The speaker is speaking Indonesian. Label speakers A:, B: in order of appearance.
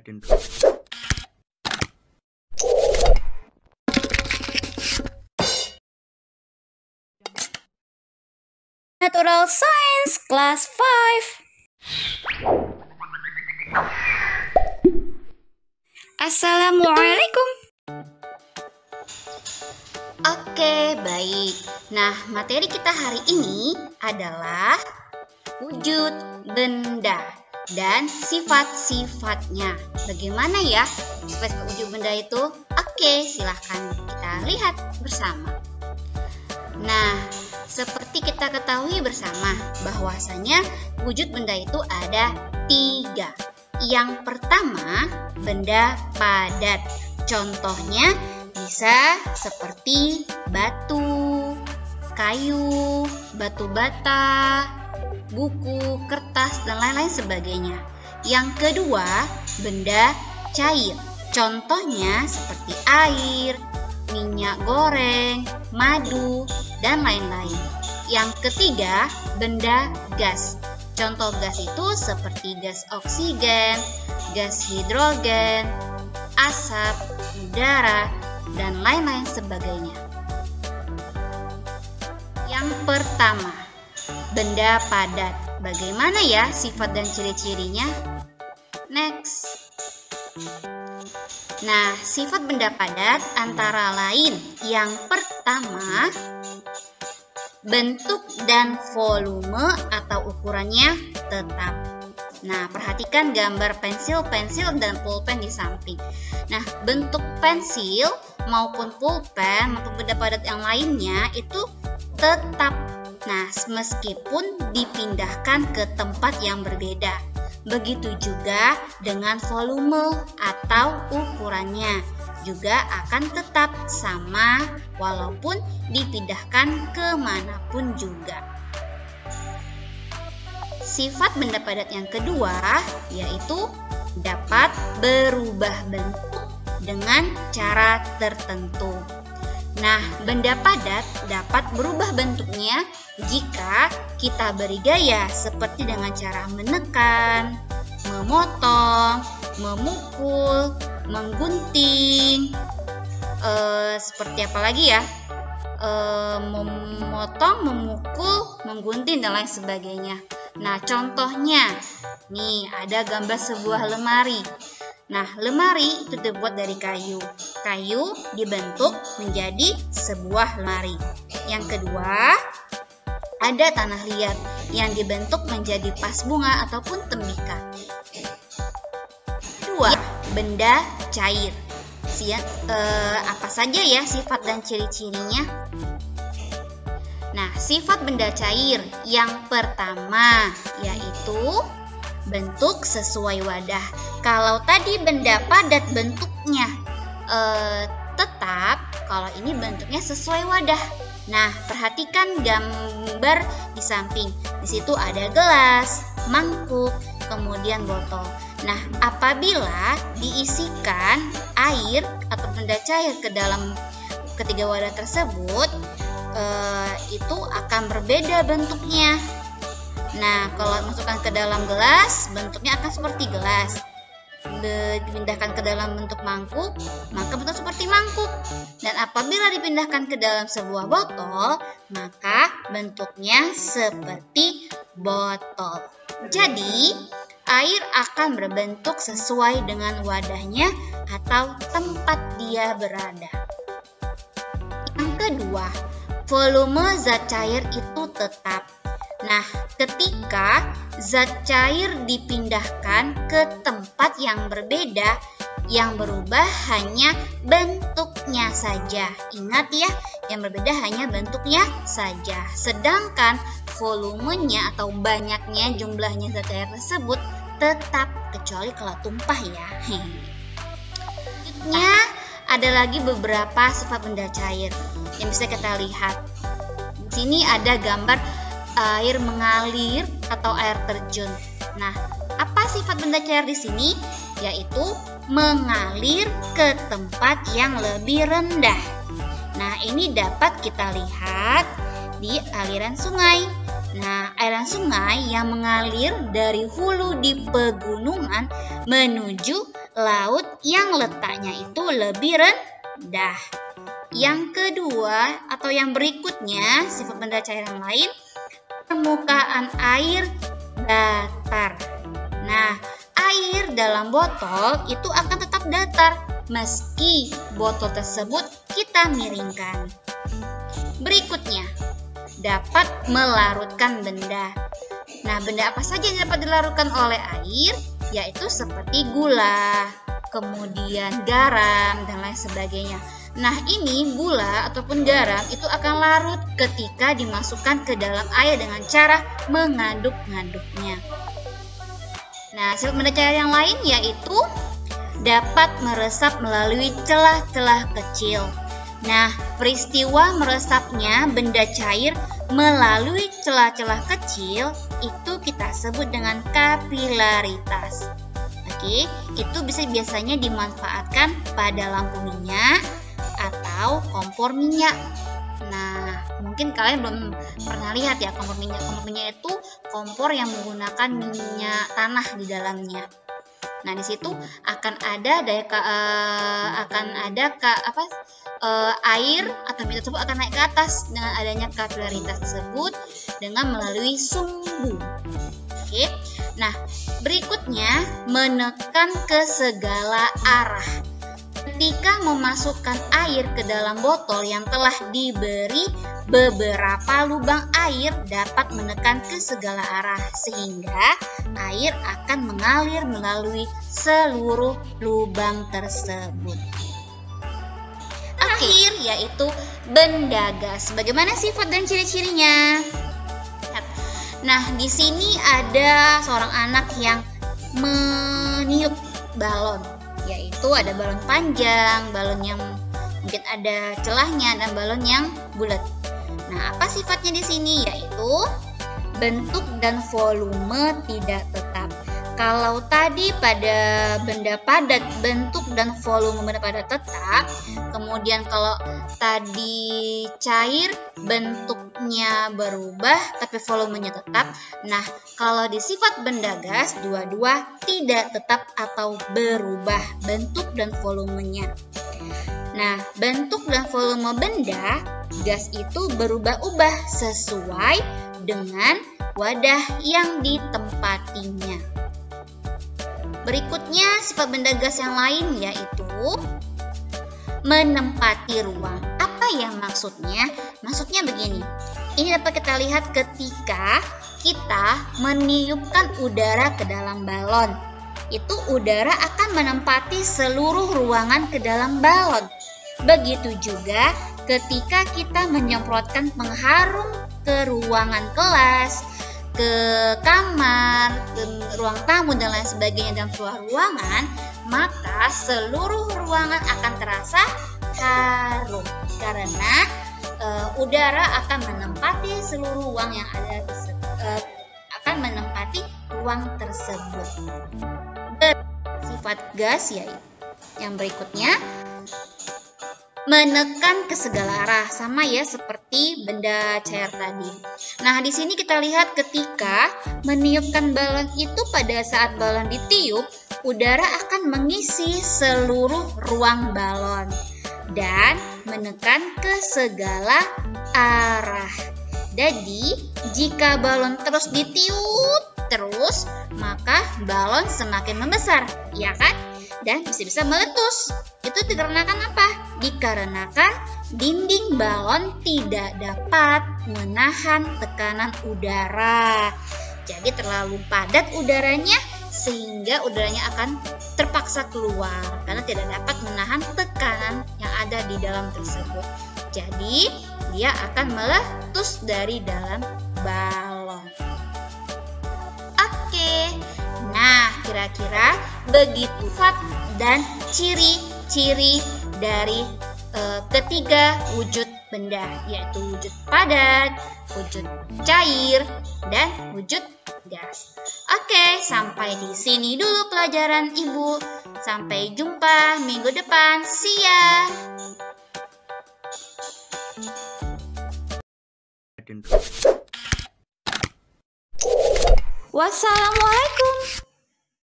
A: intro.
B: Natural Science Class 5. Assalamualaikum. Oke, baik. Nah, materi kita hari ini adalah wujud benda dan sifat-sifatnya. Bagaimana ya sifat wujud benda itu? Oke, silahkan kita lihat bersama. Nah, seperti kita ketahui bersama bahwasanya wujud benda itu ada 3. Yang pertama, benda padat. Contohnya bisa seperti batu, kayu, batu bata, buku, kertas, dan lain-lain sebagainya. Yang kedua, benda cair. Contohnya seperti air, minyak goreng, madu, dan lain-lain. Yang ketiga, benda gas. Contoh gas itu seperti gas oksigen, gas hidrogen, asap, udara, dan lain-lain sebagainya. Yang pertama, benda padat. Bagaimana ya sifat dan ciri-cirinya? Next. Nah, sifat benda padat antara lain yang pertama, bentuk dan volume atau ukurannya tetap. Nah, perhatikan gambar pensil dan pulpen di samping. Nah, bentuk pensil maupun pulpen maupun benda padat yang lainnya itu tetap. Nah, meskipun dipindahkan ke tempat yang berbeda. Begitu juga dengan volume atau ukurannya juga akan tetap sama walaupun dipindahkan kemanapun juga. Sifat benda padat yang kedua yaitu dapat berubah bentuk dengan cara tertentu. Nah, benda padat dapat berubah bentuknya jika kita beri gaya seperti dengan cara menekan, memotong, memukul, menggunting, seperti apa lagi ya? Memotong, memukul, menggunting, dan lain sebagainya. Nah, contohnya, nih ada gambar sebuah lemari. Nah, lemari itu terbuat dari kayu. Kayu dibentuk menjadi sebuah lemari. Yang kedua, ada tanah liat yang dibentuk menjadi vas bunga ataupun tembikar. Kedua, benda cair. Apa saja ya sifat dan ciri-cirinya? Nah, sifat benda cair yang pertama yaitu bentuk sesuai wadah. Kalau tadi benda padat bentuknya tetap, kalau ini bentuknya sesuai wadah. Nah, perhatikan gambar di samping. Di situ ada gelas, mangkuk, kemudian botol. Nah, apabila diisikan air atau benda cair ke dalam ketiga wadah tersebut, itu akan berbeda bentuknya. Nah, kalau masukkan ke dalam gelas, bentuknya akan seperti gelas. Dipindahkan ke dalam bentuk mangkuk, maka bentuk seperti mangkuk. Dan apabila dipindahkan ke dalam sebuah botol, maka bentuknya seperti botol. Jadi, air akan berbentuk sesuai dengan wadahnya atau tempat dia berada. Yang kedua, volume zat cair itu tetap. Nah, ketika zat cair dipindahkan ke tempat yang berbeda, yang berubah hanya bentuknya saja. Ingat ya, yang berbeda hanya bentuknya saja. Sedangkan volumenya atau banyaknya jumlahnya zat cair tersebut tetap, kecuali kalau tumpah ya. Selanjutnya ada lagi beberapa sifat benda cair yang bisa kita lihat. Di sini ada gambar air mengalir atau air terjun. Nah, apa sifat benda cair di sini? Yaitu mengalir ke tempat yang lebih rendah. Nah, ini dapat kita lihat di aliran sungai. Nah, aliran sungai yang mengalir dari hulu di pegunungan menuju laut yang letaknya itu lebih rendah. Yang kedua atau yang berikutnya, sifat benda cair yang lain, permukaan air datar. Nah, air dalam botol itu akan tetap datar meski botol tersebut kita miringkan. Berikutnya, dapat melarutkan benda. Nah, benda apa saja yang dapat dilarutkan oleh air? Yaitu seperti gula, kemudian garam, dan lain sebagainya. Nah, ini gula ataupun garam itu akan larut ketika dimasukkan ke dalam air dengan cara mengaduk-ngaduknya. Nah, sifat benda cair yang lain yaitu dapat meresap melalui celah-celah kecil. Nah, peristiwa meresapnya benda cair melalui celah-celah kecil itu kita sebut dengan kapilaritas. Oke, itu biasanya dimanfaatkan pada lampu minyak atau kompor minyak. Nah, mungkin kalian belum pernah lihat ya kompor minyak. Kompor minyak itu kompor yang menggunakan minyak tanah di dalamnya. Nah, di situ akan ada air atau minyak tersebut akan naik ke atas dengan adanya kapilaritas tersebut dengan melalui sumbu. Oke. Nah, berikutnya menekan ke segala arah. Ketika memasukkan air ke dalam botol yang telah diberi beberapa lubang air dapat menekan ke segala arah sehingga air akan mengalir melalui seluruh lubang tersebut. Akhir yaitu benda gas. Bagaimana sifat dan ciri-cirinya? Nah, di sini ada seorang anak yang meniup balon, yaitu ada balon panjang, balon yang mungkin ada celahnya, dan balon yang bulat. Nah, apa sifatnya di sini? Yaitu bentuk dan volume tidak tetap. Kalau tadi pada benda padat bentuk dan volume benda padat tetap, kemudian kalau tadi cair bentuknya berubah tapi volumenya tetap. Nah, kalau di sifat benda gas dua-dua tidak tetap atau berubah bentuk dan volumenya. Nah, bentuk dan volume benda gas itu berubah-ubah sesuai dengan wadah yang ditempatinya. Berikutnya sifat benda gas yang lain yaitu menempati ruang. Apa yang maksudnya? Maksudnya begini. Ini dapat kita lihat ketika kita meniupkan udara ke dalam balon. Itu udara akan menempati seluruh ruangan ke dalam balon. Begitu juga ketika kita menyemprotkan pengharum ke ruangan kelas, ke kamar, ke ruang tamu dan lain sebagainya dalam sebuah ruangan, maka seluruh ruangan akan terasa harum karena udara akan menempati seluruh ruang yang ada akan menempati ruang tersebut. Sifat gas yaitu yang berikutnya menekan ke segala arah, sama ya seperti benda cair tadi. Nah, di sini kita lihat ketika meniupkan balon itu pada saat balon ditiup, udara akan mengisi seluruh ruang balon dan menekan ke segala arah. Jadi, jika balon terus ditiup terus, maka balon semakin membesar, ya kan? Dan bisa-bisa meletus. Itu dikarenakan apa? Dikarenakan dinding balon tidak dapat menahan tekanan udara. Jadi terlalu padat udaranya sehingga udaranya akan terpaksa keluar karena tidak dapat menahan tekanan yang ada di dalam tersebut. Jadi dia akan meletus dari dalam balon. Oke. Nah, kira-kira begitu sifat dan ciri-ciri dari ketiga wujud benda, yaitu wujud padat, wujud cair, dan wujud gas. Oke, sampai di sini dulu pelajaran Ibu. Sampai jumpa minggu depan. See ya. Wassalamualaikum.